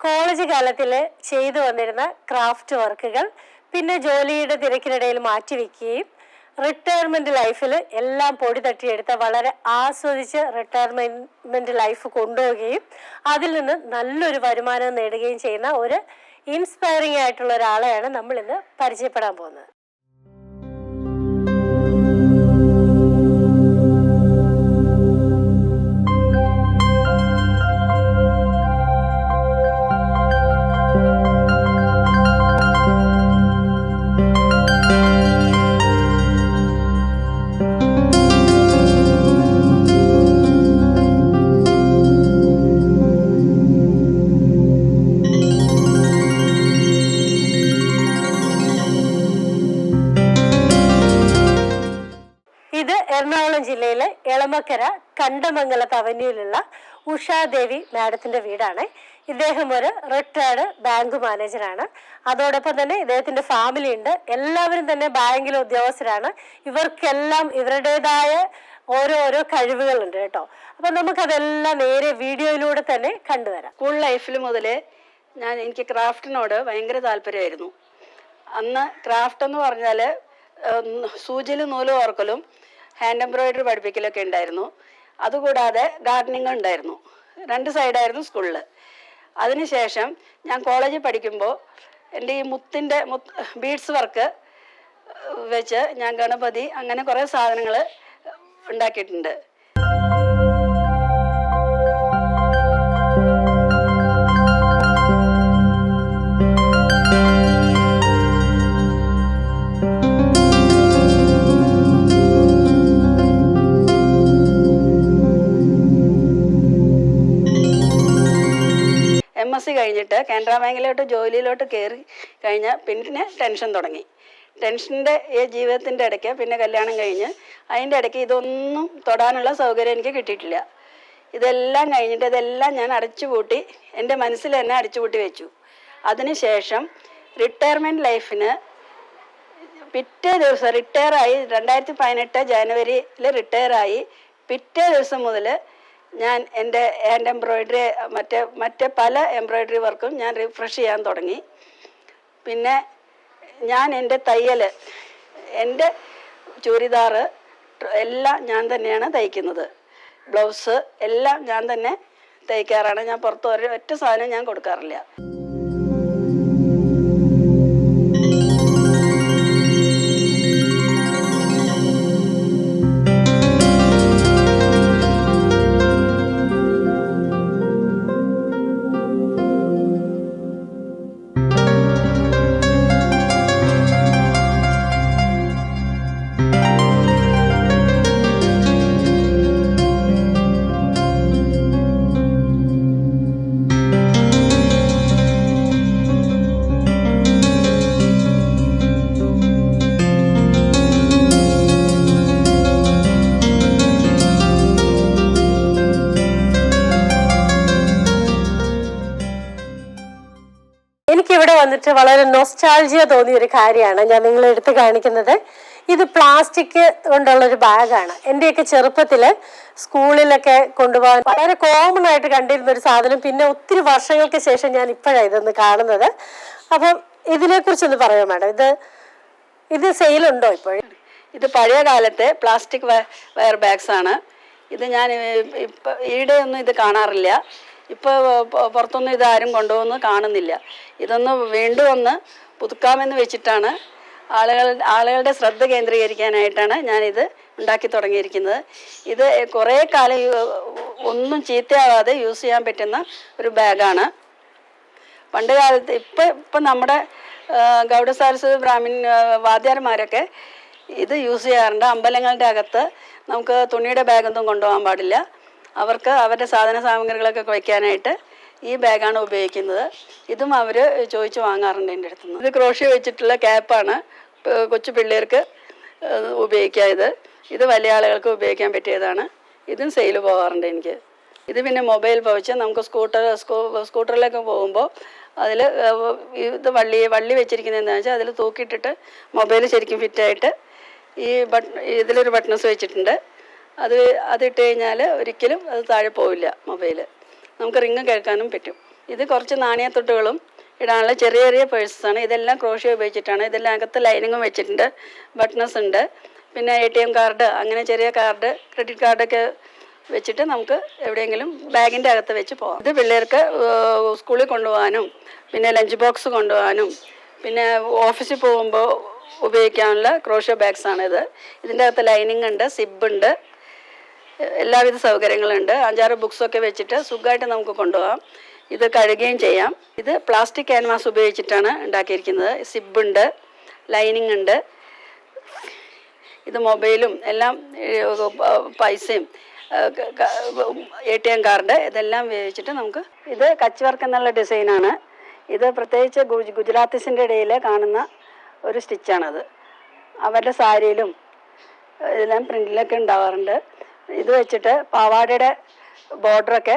College കാലത്തിൽ ചെയ്തു വന്നിരുന്ന ക്രാഫ്റ്റ് വർക്കുകൾ പിന്നെ ജോലിയുടെ തിരക്കിനിടയിൽ മാറ്റിവെക്കുകയും റിട്ടയർമെൻറ്റ് ലൈഫിൽ എല്ലാം പൊടി തട്ടിയെടുത്ത് വളരെ ആസ്വദിച്ച് റിട്ടയർമെൻറ്റ് ലൈഫ് കൊണ്ടുപോവുകയും അതിൽ നിന്ന് നല്ലൊരു വരുമാനം നേടുകയും ചെയ്യുന്ന ഒരു ഇൻസ്പയറിംഗ് ആയിട്ടുള്ള ഒരാളെയാണ് നമ്മൾ ഇന്ന് പരിചയപ്പെടാൻ പോകുന്നത്. ഇത് എറണാകുളം ജില്ലയിലെ എളമക്കര കണ്ടമംഗലത്ത് അവന്യൂവിലുള്ള ഉഷാദേവി മാഡത്തിന്റെ വീടാണ്. ഇദ്ദേഹം ഒരു റിട്ടയർഡ് ബാങ്ക് മാനേജറാണ്. അതോടൊപ്പം തന്നെ ഇദ്ദേഹത്തിന്റെ ഫാമിലി ഉണ്ട്. എല്ലാവരും തന്നെ ബാങ്കിലെ ഉദ്യോഗസ്ഥരാണ്. ഇവർക്കെല്ലാം ഇവരുടേതായ ഓരോരോ കഴിവുകളുണ്ട് കേട്ടോ. അപ്പൊ നമുക്കതെല്ലാം നേരെ വീഡിയോയിലൂടെ തന്നെ കണ്ടുവരാം. സ്കൂൾ ലൈഫിൽ മുതലേ എനിക്ക് ക്രാഫ്റ്റിനോട് ഭയങ്കര താല്പര്യമായിരുന്നു. അന്ന് ക്രാഫ്റ്റ് എന്ന് പറഞ്ഞാൽ സൂചിയിൽ നൂല് ഓർക്കലും ഹാൻഡ് എംബ്രോയിഡറി പഠിപ്പിക്കലൊക്കെ ഉണ്ടായിരുന്നു. അതുകൂടാതെ ഗാർഡനിങ് ഉണ്ടായിരുന്നു. 2 സൈഡായിരുന്നു സ്കൂളിൽ. അതിനുശേഷം ഞാൻ കോളേജിൽ പഠിക്കുമ്പോൾ എൻ്റെ ഈ ബീഡ്സ് വർക്ക് വെച്ച് ഞാൻ ഗണപതി അങ്ങനെ കുറേ സാധനങ്ങൾ ഉണ്ടാക്കിയിട്ടുണ്ട്. MSc കഴിഞ്ഞിട്ട് കാനറ ബാങ്കിലോട്ട് ജോലിയിലോട്ട് കയറി കഴിഞ്ഞാൽ പിന്നെ ടെൻഷൻ തുടങ്ങി. ടെൻഷൻ്റെ ജീവിതത്തിൻ്റെ ഇടയ്ക്ക് പിന്നെ കല്യാണം കഴിഞ്ഞ് അതിൻ്റെ ഇടയ്ക്ക് ഇതൊന്നും തൊടാനുള്ള സൗകര്യം എനിക്ക് കിട്ടിയിട്ടില്ല. ഇതെല്ലാം കഴിഞ്ഞിട്ട് ഇതെല്ലാം ഞാൻ അടച്ചുപൂട്ടി എൻ്റെ മനസ്സിൽ തന്നെ അടച്ചുപൂട്ടി വെച്ചു. അതിനുശേഷം റിട്ടയർമെൻറ്റ് ലൈഫിന് പിറ്റേ ദിവസം റിട്ടയറായി 2018 ജനുവരിയിൽ റിട്ടയറായി പിറ്റേ ദിവസം മുതൽ ഞാൻ എൻ്റെ ഹാൻഡ് എംബ്രോയിഡറി മറ്റേ പല എംബ്രോയിഡറി വർക്കും ഞാൻ റിഫ്രഷ് ചെയ്യാൻ തുടങ്ങി. പിന്നെ ഞാൻ എൻ്റെ തയ്യൽ, എൻ്റെ ചുരിദാറ് എല്ലാം ഞാൻ തന്നെയാണ് തയ്ക്കുന്നത്. ബ്ലൗസ് എല്ലാം ഞാൻ തന്നെ തയ്ക്കാറാണ്. ഞാൻ പുറത്ത് ഒറ്റ സാധനം ഞാൻ കൊടുക്കാറില്ല. എനിക്കിവിടെ വന്നിട്ട് വളരെ നൊസ്റ്റാൾജിയ തോന്നിയ ഒരു കാര്യമാണ് ഞാൻ നിങ്ങളെ എടുത്ത് കാണിക്കുന്നത്. ഇത് പ്ലാസ്റ്റിക് കൊണ്ടുള്ളൊരു ബാഗാണ്. എൻ്റെയൊക്കെ ചെറുപ്പത്തിൽ സ്കൂളിലൊക്കെ കൊണ്ടുപോകാൻ വളരെ കോമൺ ആയിട്ട് കണ്ടിരുന്ന ഒരു സാധനം. പിന്നെ ഒത്തിരി വർഷങ്ങൾക്ക് ശേഷം ഞാൻ ഇപ്പോഴാണ് ഇതൊന്ന് കാണുന്നത്. അപ്പം ഇതിനെക്കുറിച്ചൊന്ന് പറയാം മാഡം. ഇത് സെയിലുണ്ടോ ഇപ്പോഴും? ഇത് പഴയ കാലത്തെ പ്ലാസ്റ്റിക് വയർ ബാഗ്സ് ആണ്. ഇത് ഞാൻ ഇപ്പം ഈയിടെയൊന്നും ഇത് കാണാറില്ല. ഇപ്പോൾ പുറത്തൊന്നും ഇതാരും കൊണ്ടുപോകുന്നത് കാണുന്നില്ല. ഇതൊന്ന് വീണ്ടും ഒന്ന് പുതുക്കാമെന്ന് വെച്ചിട്ടാണ് ആളുകളുടെ ശ്രദ്ധ കേന്ദ്രീകരിക്കാനായിട്ടാണ് ഞാനിത് ഉണ്ടാക്കി തുടങ്ങിയിരിക്കുന്നത്. ഇത് കുറേ കാലം ഒന്നും ചീത്തയാവാതെ യൂസ് ചെയ്യാൻ പറ്റുന്ന ഒരു ബാഗാണ്. പണ്ട് കാലത്ത് ഇപ്പം നമ്മുടെ ഗൗഡസാരസ് ബ്രാഹ്മിൻ വാദ്യാരന്മാരൊക്കെ ഇത് യൂസ് ചെയ്യാറുണ്ട്. അമ്പലങ്ങളുടെ അകത്ത് നമുക്ക് തുണിയുടെ ബാഗൊന്നും കൊണ്ടുപോകാൻ പാടില്ല. അവർക്ക് അവരുടെ സാധന സാമഗ്രികളൊക്കെ വയ്ക്കാനായിട്ട് ഈ ബാഗാണ് ഉപയോഗിക്കുന്നത്. ഇതും അവർ ചോദിച്ച് വാങ്ങാറുണ്ട് എൻ്റെ അടുത്ത് നിന്ന്. ഇത് ക്രോഷ്യ വെച്ചിട്ടുള്ള ക്യാപ്പാണ്. കൊച്ചു പിള്ളേർക്ക് ഉപയോഗിക്കുക. ഇത് വലിയ ആളുകൾക്ക് ഉപയോഗിക്കാൻ പറ്റിയതാണ്. ഇതും സെയിൽ പോകാറുണ്ട് എനിക്ക്. ഇത് പിന്നെ മൊബൈൽ പൗച്ച് നമുക്ക് സ്കൂട്ടറിലൊക്കെ പോകുമ്പോൾ അതിൽ ഇത് വള്ളി വെച്ചിരിക്കുന്നതെന്ന് വെച്ചാൽ അതിൽ തൂക്കിയിട്ടിട്ട് മൊബൈൽ ശരിക്കും ഫിറ്റായിട്ട് ഇതിലൊരു ബട്ടൺസ് വെച്ചിട്ടുണ്ട്. അതിട്ട് കഴിഞ്ഞാൽ ഒരിക്കലും അത് താഴെ പോവില്ല. മൊബൈൽ നമുക്ക് റിങ് കേൾക്കാനും പറ്റും. ഇത് കുറച്ച് നാണയത്തൊട്ടുകളും ഇടാനുള്ള ചെറിയ ചെറിയ പേഴ്സസാണ്. ഇതെല്ലാം ക്രോഷ്യോ ഉപയോഗിച്ചിട്ടാണ്. ഇതെല്ലാം അകത്ത് ലൈനിങ്ങും വെച്ചിട്ടുണ്ട്, ബട്ടൺസ് ഉണ്ട്. പിന്നെ ATM കാർഡ്, അങ്ങനെ ചെറിയ കാർഡ്, ക്രെഡിറ്റ് കാർഡൊക്കെ വെച്ചിട്ട് നമുക്ക് എവിടെയെങ്കിലും ബാഗിൻ്റെ അകത്ത് വെച്ച് പോകാം. ഇത് പിള്ളേർക്ക് സ്കൂളിൽ കൊണ്ടുപോകാനും പിന്നെ ലഞ്ച് ബോക്സ് കൊണ്ടുപോകാനും പിന്നെ ഓഫീസിൽ പോകുമ്പോൾ ഉപയോഗിക്കാനുള്ള ക്രോഷ്യോ ബാഗ്സാണിത്. ഇതിൻ്റെ അകത്ത് ലൈനിങ് ഉണ്ട്, സിബ് ഉണ്ട്, എല്ലാവിധ സൗകര്യങ്ങളുണ്ട്. 5-6 ബുക്സൊക്കെ വെച്ചിട്ട് സുഖമായിട്ട് നമുക്ക് കൊണ്ടുപോകാം. ഇത് കഴുകുകയും ചെയ്യാം. ഇത് പ്ലാസ്റ്റിക് ക്യാൻവാസ് ഉപയോഗിച്ചിട്ടാണ് ഉണ്ടാക്കിയിരിക്കുന്നത്. സിബുണ്ട്, ലൈനിങ് ഉണ്ട്. ഇത് മൊബൈലും എല്ലാം, പൈസയും, ATM കാർഡ്, ഇതെല്ലാം ഉപയോഗിച്ചിട്ട് നമുക്ക്. ഇത് കച്ച് വർക്ക് എന്നുള്ള ഡിസൈനാണ്. ഇത് പ്രത്യേകിച്ച് ഗുജറാത്തീസിൻ്റെ ഇടയിൽ കാണുന്ന ഒരു സ്റ്റിച്ചാണത്. അവരുടെ സാരിയിലും ഇതെല്ലാം പ്രിൻറ്റിലൊക്കെ ഉണ്ടാവാറുണ്ട്. ഇത് വെച്ചിട്ട് പാവാടയുടെ ബോർഡറൊക്കെ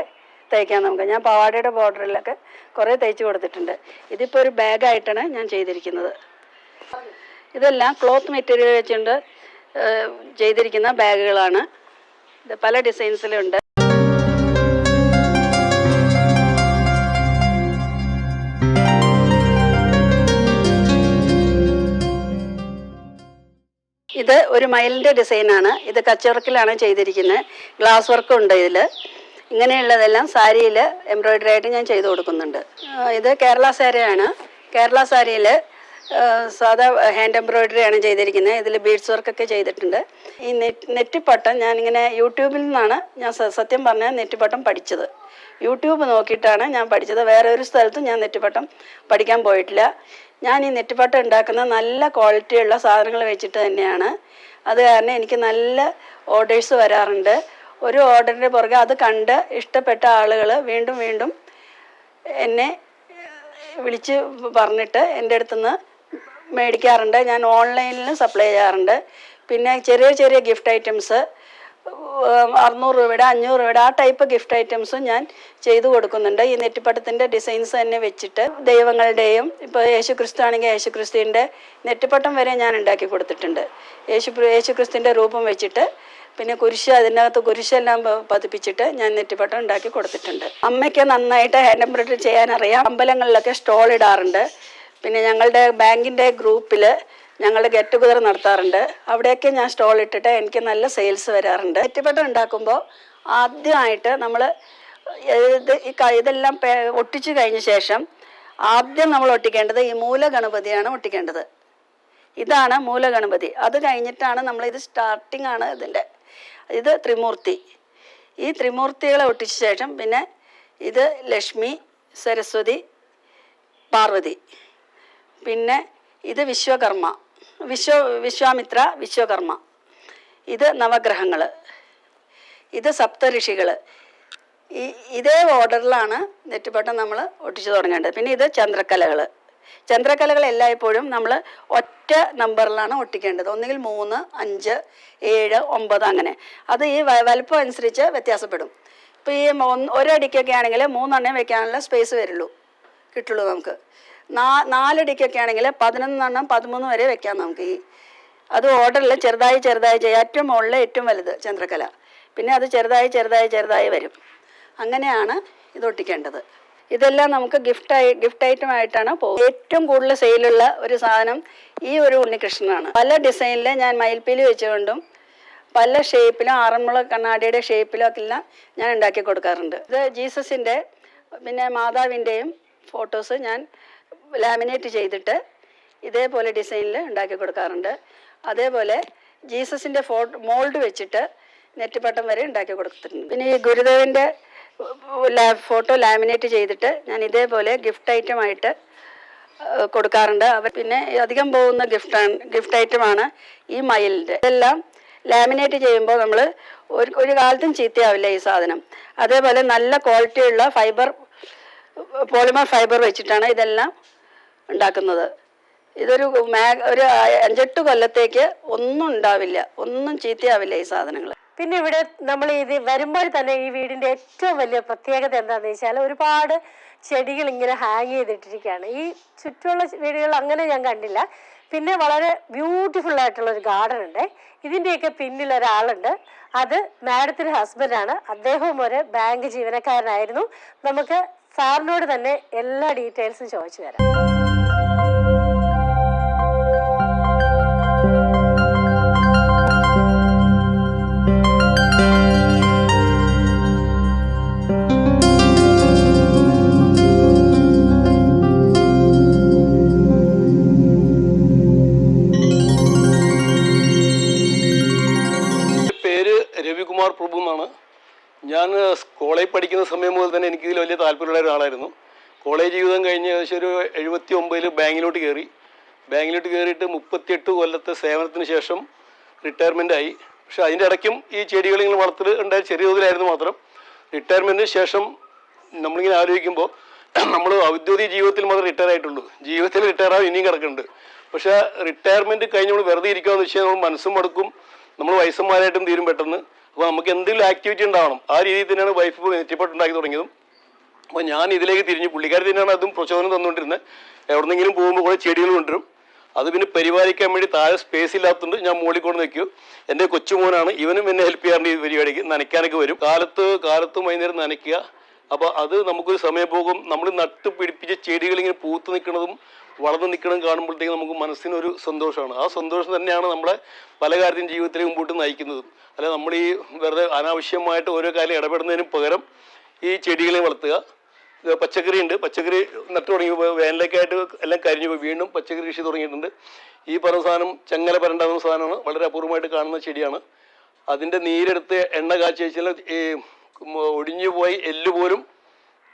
തയ്ക്കാൻ നമുക്ക്. ഞാൻ പാവാടയുടെ ബോർഡറിലൊക്കെ കുറേ തയ്ച്ച് കൊടുത്തിട്ടുണ്ട്. ഇതിപ്പോൾ ഒരു ബാഗായിട്ടാണ് ഞാൻ ചെയ്തിരിക്കുന്നത്. ഇതെല്ലാം ക്ലോത്ത് മെറ്റീരിയൽ വെച്ചുകൊണ്ട് ചെയ്തിരിക്കുന്ന ബാഗുകളാണ്. ഇത് പല ഡിസൈൻസിലുണ്ട്. ഇത് ഒരു മയിലിൻ്റെ ഡിസൈനാണ്. ഇത് കച്ചവർക്കിലാണ് ചെയ്തിരിക്കുന്നത്. ഗ്ലാസ് വർക്കും ഉണ്ട് ഇതിൽ. ഇങ്ങനെയുള്ളതെല്ലാം സാരിയിൽ എംബ്രോയ്ഡറി ആയിട്ട് ഞാൻ ചെയ്തു കൊടുക്കുന്നുണ്ട്. ഇത് കേരള സാരിയാണ്. കേരള സാരിയിൽ സാധാ ഹാൻഡ് എംബ്രോയ്ഡറിയാണ് ചെയ്തിരിക്കുന്നത്. ഇതിൽ ബീഡ്സ് വർക്കൊക്കെ ചെയ്തിട്ടുണ്ട്. ഈ നെറ്റിപ്പട്ടം ഞാനിങ്ങനെ യൂട്യൂബിൽ നിന്നാണ് ഞാൻ സത്യം പറഞ്ഞാൽ നെറ്റിപ്പട്ടം പഠിച്ചത്. യൂട്യൂബ് നോക്കിയിട്ടാണ് ഞാൻ പഠിച്ചത്. വേറെ ഒരു സ്ഥലത്തും ഞാൻ നെറ്റിപ്പട്ടം പഠിക്കാൻ പോയിട്ടില്ല. ഞാൻ ഈ നെറ്റിപ്പട്ടം ഉണ്ടാക്കുന്ന നല്ല ക്വാളിറ്റിയുള്ള സാധനങ്ങൾ വെച്ചിട്ട് തന്നെയാണ്. അത് കാരണം എനിക്ക് നല്ല ഓർഡേഴ്സ് വരാറുണ്ട്. ഒരു ഓർഡറിൻ്റെ പുറകെ അത് കണ്ട് ഇഷ്ടപ്പെട്ട ആളുകൾ വീണ്ടും വീണ്ടും എന്നെ വിളിച്ച് പറഞ്ഞിട്ട് എൻ്റെ അടുത്തുനിന്ന് മേടിക്കാറുണ്ട്. ഞാൻ ഓൺലൈനിലും സപ്ലൈ ചെയ്യാറുണ്ട്. പിന്നെ ചെറിയ ചെറിയ ഗിഫ്റ്റ് ഐറ്റംസ്, 600 രൂപയുടെ 500 രൂപയുടെ ആ ടൈപ്പ് ഗിഫ്റ്റ് ഐറ്റംസും ഞാൻ ചെയ്തു കൊടുക്കുന്നുണ്ട്. ഈ നെറ്റിപ്പട്ടത്തിൻ്റെ ഡിസൈൻസ് തന്നെ വെച്ചിട്ട് ദൈവങ്ങളുടെയും, ഇപ്പോൾ യേശുക്രിസ്തു ആണെങ്കിൽ യേശുക്രിസ്തുവിൻ്റെ നെറ്റിപ്പട്ടം വരെ ഞാൻ ഉണ്ടാക്കി കൊടുത്തിട്ടുണ്ട്. യേശുക്രിസ്തുവിൻ്റെ രൂപം വെച്ചിട്ട് പിന്നെ കുരിശ്, അതിനകത്ത് കുരിശെല്ലാം പതിപ്പിച്ചിട്ട് ഞാൻ നെറ്റിപ്പട്ടം ഉണ്ടാക്കി കൊടുത്തിട്ടുണ്ട്. അമ്മയ്ക്ക് നന്നായിട്ട് ഹാൻഡ് എംബ്രോയ്ഡറി ചെയ്യാനറിയാം. അമ്പലങ്ങളിലൊക്കെ സ്റ്റോൾ ഇടാറുണ്ട്. പിന്നെ ഞങ്ങളുടെ ബാങ്കിൻ്റെ ഗ്രൂപ്പിൽ ഞങ്ങൾ ഗെറ്റ് ടുഗദർ നടത്താറുണ്ട്. അവിടെയൊക്കെ ഞാൻ സ്റ്റോൾ ഇട്ടിട്ട് എനിക്ക് നല്ല സെയിൽസ് വരാറുണ്ട്. നെറ്റിപ്പട്ടം ഉണ്ടാക്കുമ്പോൾ ആദ്യമായിട്ട് നമ്മൾ ഇതെല്ലാം ഒട്ടിച്ചു കഴിഞ്ഞ ശേഷം ആദ്യം നമ്മൾ ഒട്ടിക്കേണ്ടത് ഈ മൂലഗണപതിയാണ് ഒട്ടിക്കേണ്ടത്. ഇതാണ് മൂലഗണപതി. അത് കഴിഞ്ഞിട്ടാണ് ഇത് സ്റ്റാർട്ടിംഗ് ആണ് ഇതിൻ്റെ. ഇത് ത്രിമൂർത്തി. ഈ ത്രിമൂർത്തികളെ ഒട്ടിച്ച ശേഷം പിന്നെ ഇത് ലക്ഷ്മി, സരസ്വതി, പാർവതി. പിന്നെ ഇത് വിശ്വകർമ്മ, വിശ്വാമിത്ര, വിശ്വകർമ്മ. ഇത് നവഗ്രഹങ്ങൾ. ഇത് സപ്തഋഷികൾ. ഇതേ ഓർഡറിലാണ് നെറ്റിപ്പട്ടം നമ്മൾ ഒട്ടിച്ചു തുടങ്ങേണ്ടത്. പിന്നെ ഇത് ചന്ദ്രക്കലകൾ. ചന്ദ്രക്കലകൾ എല്ലായ്പ്പോഴും നമ്മൾ ഒറ്റ നമ്പറിലാണ് ഒട്ടിക്കേണ്ടത്. ഒന്നുകിൽ 3, 5, 7, 9 അങ്ങനെ. അത് ഈ വലുപ്പം അനുസരിച്ച് വ്യത്യാസപ്പെടും. ഇപ്പോൾ ഈ ഒരടിക്കൊക്കെ ആണെങ്കിൽ 3 എണ്ണം വെക്കാനുള്ള സ്പേസ് കിട്ടുള്ളൂ നമുക്ക്. 4 അടിക്കൊക്കെ ആണെങ്കിൽ 11 13 വരെ വെക്കാം നമുക്ക്. അത് ഓർഡറിൽ ചെറുതായി ചെയ്യാം. ഏറ്റവും മുകളിൽ ഏറ്റവും വലുത് ചന്ദ്രക്കല. പിന്നെ അത് ചെറുതായി വരും. അങ്ങനെയാണ് ഇത് ഒട്ടിക്കേണ്ടത്. ഇതെല്ലാം നമുക്ക് ഗിഫ്റ്റ് ഐറ്റം ആയിട്ടാണ് പോകും. ഏറ്റവും കൂടുതൽ സെയിലുള്ള ഒരു സാധനം ഈ ഒരു ഉണ്ണികൃഷ്ണനാണ്. പല ഡിസൈനിൽ ഞാൻ മയിൽപ്പീലി വെച്ചുകൊണ്ടും പല ഷേപ്പിലും, ആറന്മുള കണ്ണാടിയുടെ ഷേപ്പിലും ഒക്കെ എല്ലാം ഞാൻ ഉണ്ടാക്കി കൊടുക്കാറുണ്ട്. ഇത് ജീസസിൻ്റെ പിന്നെ മാതാവിൻ്റെയും ഫോട്ടോസ് ഞാൻ ലാമിനേറ്റ് ചെയ്തിട്ട് ഇതേപോലെ ഡിസൈനിൽ ഉണ്ടാക്കി കൊടുക്കാറുണ്ട്. അതേപോലെ ജീസസിൻ്റെ മോൾഡ് വെച്ചിട്ട് നെറ്റിപ്പട്ടം വരെ ഉണ്ടാക്കി കൊടുത്തിട്ടുണ്ട്. പിന്നെ ഈ ഗുരുദേവൻ്റെ ഫോട്ടോ ലാമിനേറ്റ് ചെയ്തിട്ട് ഞാൻ ഇതേപോലെ ഗിഫ്റ്റ് ഐറ്റമായിട്ട് കൊടുക്കാറുണ്ട്. പിന്നെ അധികം പോകുന്ന ഗിഫ്റ്റ് ഐറ്റമാണ് ഈ മയിലിൻ്റെ. ഇതെല്ലാം ലാമിനേറ്റ് ചെയ്യുമ്പോൾ നമ്മൾ ഒരു കാലത്തും ചീത്തയാവില്ല ഈ സാധനം. അതേപോലെ നല്ല ക്വാളിറ്റിയുള്ള പോളിമർ ഫൈബർ വെച്ചിട്ടാണ് ഇതെല്ലാം ഉണ്ടാക്കുന്നത്. ഇതൊരു 5-8 കൊല്ലത്തേക്ക് ഒന്നും ഉണ്ടാവില്ല, ഒന്നും ചീത്തയാവില്ല ഈ സാധനങ്ങൾ. പിന്നെ ഇവിടെ നമ്മൾ ഇത് വരുമ്പോൾ തന്നെ ഈ വീടിന്റെ ഏറ്റവും വലിയ പ്രത്യേകത എന്താണെന്ന് വെച്ചാൽ ഒരുപാട് ചെടികൾ ഇങ്ങനെ ഹാങ് ചെയ്തിട്ടിരിക്കുകയാണ്. ഈ ചുറ്റുമുള്ള വീടുകൾ അങ്ങനെ ഞാൻ കണ്ടില്ല. പിന്നെ വളരെ ബ്യൂട്ടിഫുൾ ആയിട്ടുള്ള ഒരു ഗാർഡൻ ഉണ്ട്. ഇതിൻ്റെയൊക്കെ പിന്നിൽ ഒരാളുണ്ട്. അത് മാഡത്തിൻ്റെ ഹസ്ബൻഡാണ്. അദ്ദേഹവും ഒരു ബാങ്ക് ജീവനക്കാരനായിരുന്നു. നമുക്ക് സാറിനോട് തന്നെ എല്ലാ ഡീറ്റെയിൽസും ചോദിച്ചു തരാം. രവികുമാർ പ്രഭു എന്നാണ്. ഞാൻ കോളേജ് പഠിക്കുന്ന സമയം മുതൽ തന്നെ എനിക്കിതിൽ വലിയ താല്പര്യമുള്ള ഒരാളായിരുന്നു. കോളേജ് ജീവിതം കഴിഞ്ഞ് ഏകദേശം ഒരു 79 ബാങ്കിലോട്ട് കയറി. ബാങ്കിലോട്ട് കയറിയിട്ട് 38 കൊല്ലത്തെ സേവനത്തിന് ശേഷം റിട്ടയർമെൻ്റ് ആയി. പക്ഷെ അതിൻ്റെ ഇടയ്ക്കും ഈ ചെടികൾ ഇങ്ങനെ വളർത്തൽ ഉണ്ടായ ചെറിയ തോതിലായിരുന്നു മാത്രം. റിട്ടയർമെൻറ്റിന് ശേഷം നമ്മളിങ്ങനെ ആലോചിക്കുമ്പോൾ നമ്മൾ ഔദ്യോഗിക ജീവിതത്തിൽ മാത്രമേ റിട്ടയർ ആയിട്ടുള്ളൂ. ജീവിതത്തിൽ റിട്ടയർ ആവാൻ ഇനിയും കിടക്കുന്നുണ്ട്. പക്ഷേ റിട്ടയർമെൻറ്റ് കഴിഞ്ഞ് നമ്മൾ വെറുതെ ഇരിക്കുകയെന്ന് വെച്ചാൽ നമ്മൾ മനസ്സും മടുക്കും, നമ്മൾ വയസ്സന്മാരായിട്ടും തീരും പെട്ടെന്ന്. അപ്പോൾ നമുക്ക് എന്തെങ്കിലും ആക്ടിവിറ്റി ഉണ്ടാവണം. ആ രീതിയിൽ തന്നെയാണ് വൈഫ് നെറ്റിപ്പട്ടുണ്ടാക്കി തുടങ്ങിയതും. അപ്പോൾ ഞാൻ ഇതിലേക്ക് തിരിഞ്ഞു. പുള്ളിക്കാരി തന്നെയാണ് അതും പ്രചോദനം തന്നുകൊണ്ടിരുന്നത്. എവിടെന്നെങ്കിലും പോകുമ്പോൾ കൂടെ ചെടികൾ കൊണ്ടുവരും. അത് പിന്നെ പരിപാലിക്കാൻ വേണ്ടി താഴെ സ്പേസ് ഇല്ലാത്തതുകൊണ്ട് ഞാൻ മുകളിൽ കൊണ്ട് നിൽക്കും. എൻ്റെ കൊച്ചുമോനാണ്, ഇവനും എന്നെ ഹെൽപ്പ് ചെയ്യാറുണ്ട് ഈ പരിപാടിക്ക്. നനയ്ക്കാനൊക്കെ വരും. കാലത്തും വൈകുന്നേരം നനയ്ക്കുക. അപ്പോൾ അത് നമുക്കൊരു സമയം പോകും. നമ്മൾ നട്ട് പിടിപ്പിച്ച ചെടികൾ ഇങ്ങനെ പൂത്ത് നിൽക്കുന്നതും വളർന്നു നിൽക്കണം കാണുമ്പോഴത്തേക്കും നമുക്ക് മനസ്സിനൊരു സന്തോഷമാണ്. ആ സന്തോഷം തന്നെയാണ് നമ്മളെ പല കാര്യത്തിനും ജീവിതത്തിലേക്ക് മുമ്പോട്ട് നയിക്കുന്നതും. അല്ല നമ്മൾ ഈ വെറുതെ അനാവശ്യമായിട്ട് ഓരോ കാര്യം ഇടപെടുന്നതിനും പകരം ഈ ചെടികളെ വളർത്തുക. പച്ചക്കറി ഉണ്ട്. പച്ചക്കറി നട്ടു തുടങ്ങി വേനലൊക്കെയായിട്ട് എല്ലാം കരിഞ്ഞു പോയി. വീണ്ടും പച്ചക്കറി കൃഷി തുടങ്ങിയിട്ടുണ്ട്. ഈ പറഞ്ഞ സാധനം ചെങ്ങല പരണ്ടാകുന്ന സാധനമാണ്. വളരെ അപൂർവമായിട്ട് കാണുന്ന ചെടിയാണ്. അതിൻ്റെ നീരെടുത്ത് എണ്ണ കാച്ചി വെച്ചാൽ ഈ ഒടിഞ്ഞു പോയി എല്ല് പോലും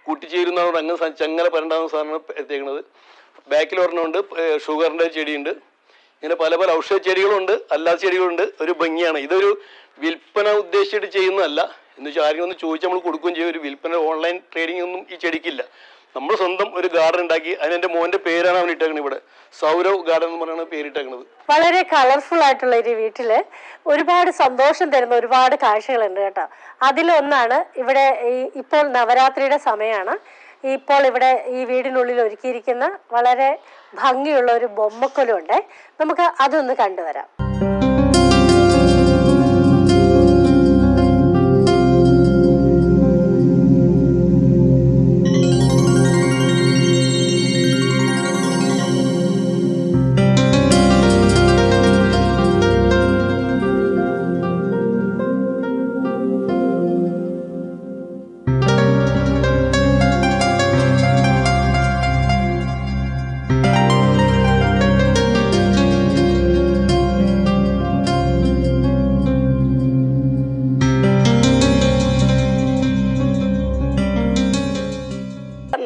കൂട്ടിച്ചേരുന്നതോട് അങ്ങനെ ചെങ്ങല പരണ്ടാകുന്ന സാധനമാണ് എത്തിക്കുന്നത്. ബാക്കിൽ ഒരെണ്ണമുണ്ട്, ഷുഗറിൻ്റെ ചെടിയുണ്ട്. ഇങ്ങനെ പല പല ഔഷധ ചെടികളുണ്ട്, അല്ലാത്ത ചെടികളുണ്ട്. ഒരു ഭംഗിയാണ്. ഇതൊരു വിൽപ്പന ഉദ്ദേശിച്ചിട്ട് ചെയ്യുന്നതല്ല. എന്ന് വെച്ചാൽ ആരെങ്കിലും ഒന്ന് ചോദിച്ചാൽ നമ്മൾ കൊടുക്കുകയും ചെയ്യും. ഒരു വിൽപ്പന ഓൺലൈൻ ട്രേഡിംഗ് ഒന്നും ഈ ചെടിക്കില്ല. നമ്മൾ സ്വന്തം ഒരു ഗാർഡൻ ഉണ്ടാക്കി. അതിനെൻ്റെ മോൻ്റെ പേരാണ് അവൻ ഇട്ടേക്കുന്നത്. ഇവിടെ സൗരവ് ഗാർഡൻ എന്ന് പറഞ്ഞാണ് പേരിട്ടേക്കുന്നത്. വളരെ കളർഫുൾ ആയിട്ടുള്ള ഒരു വീട്ടില് ഒരുപാട് സന്തോഷം തരുന്ന ഒരുപാട് കാഴ്ചകളുണ്ട് കേട്ടോ. അതിലൊന്നാണ് ഇവിടെ ഇപ്പോൾ നവരാത്രിയുടെ സമയമാണ്. ഇപ്പോൾ ഇവിടെ ഈ വീടിനുള്ളിൽ ഒരുക്കിയിരിക്കുന്ന വളരെ ഭംഗിയുള്ള ഒരു ബൊമ്മക്കൊലുണ്ട്. നമുക്ക് അതൊന്ന് കണ്ടുവരാം.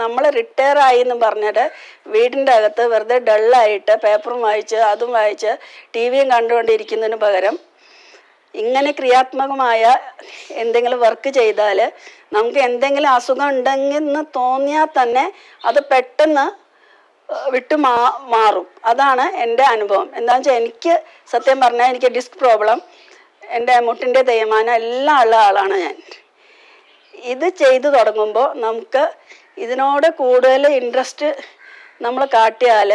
നമ്മൾ റിട്ടയർ ആയി എന്ന് പറഞ്ഞിട്ട് വീടിൻ്റെ അകത്ത് വെറുതെ ഡള്ളായിട്ട് പേപ്പറും വായിച്ച് അതും വായിച്ച് ടി വിയും കണ്ടുകൊണ്ടിരിക്കുന്നതിന് പകരം ഇങ്ങനെ ക്രിയാത്മകമായ എന്തെങ്കിലും വർക്ക് ചെയ്താൽ നമുക്ക് എന്തെങ്കിലും അസുഖം ഉണ്ടെന്ന് തോന്നിയാൽ തന്നെ അത് പെട്ടെന്ന് മാറും. അതാണ് എൻ്റെ അനുഭവം. എന്താണെന്ന് വെച്ചാൽ എനിക്ക് സത്യം പറഞ്ഞാൽ എനിക്ക് ഡിസ്ക് പ്രോബ്ലം, എൻ്റെ മുട്ടിൻ്റെ തേയ്മാനം എല്ലാം ഉള്ള ആളാണ് ഞാൻ. ഇത് ചെയ്തു തുടങ്ങുമ്പോൾ നമുക്ക് ഇതിനോട് കൂടുതൽ ഇൻട്രസ്റ്റ് നമ്മൾ കാട്ടിയാൽ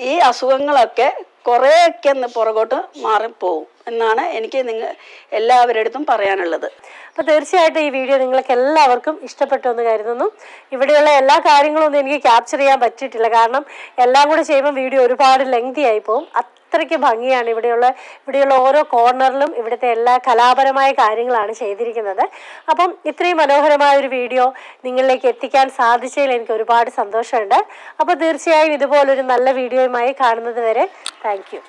ഈ അസുഖങ്ങളൊക്കെ കുറേയൊക്കെ പുറകോട്ട് മാറിപ്പോവും എന്നാണ് എനിക്ക് എല്ലാവരുടെ അടുത്തും പറയാനുള്ളത്. അപ്പോൾ തീർച്ചയായിട്ടും ഈ വീഡിയോ നിങ്ങൾക്ക് എല്ലാവർക്കും ഇഷ്ടപ്പെട്ടു എന്ന് കരുതുന്നു. ഇവിടെയുള്ള എല്ലാ കാര്യങ്ങളും ഒന്നും എനിക്ക് ക്യാപ്ചർ ചെയ്യാൻ പറ്റിയിട്ടില്ല. കാരണം എല്ലാം കൂടെ ചെയ്യുമ്പോൾ വീഡിയോ ഒരുപാട് ലെങ്തി ആയി പോകും. അത്രയ്ക്ക് ഭംഗിയാണ് ഇവിടെയുള്ള ഓരോ കോർണറിലും ഇവിടുത്തെ എല്ലാ കലാപരമായ കാര്യങ്ങളാണ് ചെയ്തിരിക്കുന്നത്. അപ്പം ഇത്രയും മനോഹരമായ ഒരു വീഡിയോ നിങ്ങളിലേക്ക് എത്തിക്കാൻ സാധിച്ചതിൽ എനിക്ക് ഒരുപാട് സന്തോഷമുണ്ട്. അപ്പോൾ തീർച്ചയായും ഇതുപോലൊരു നല്ല വീഡിയോയുമായി കാണുന്നത് വരെ താങ്ക് യു.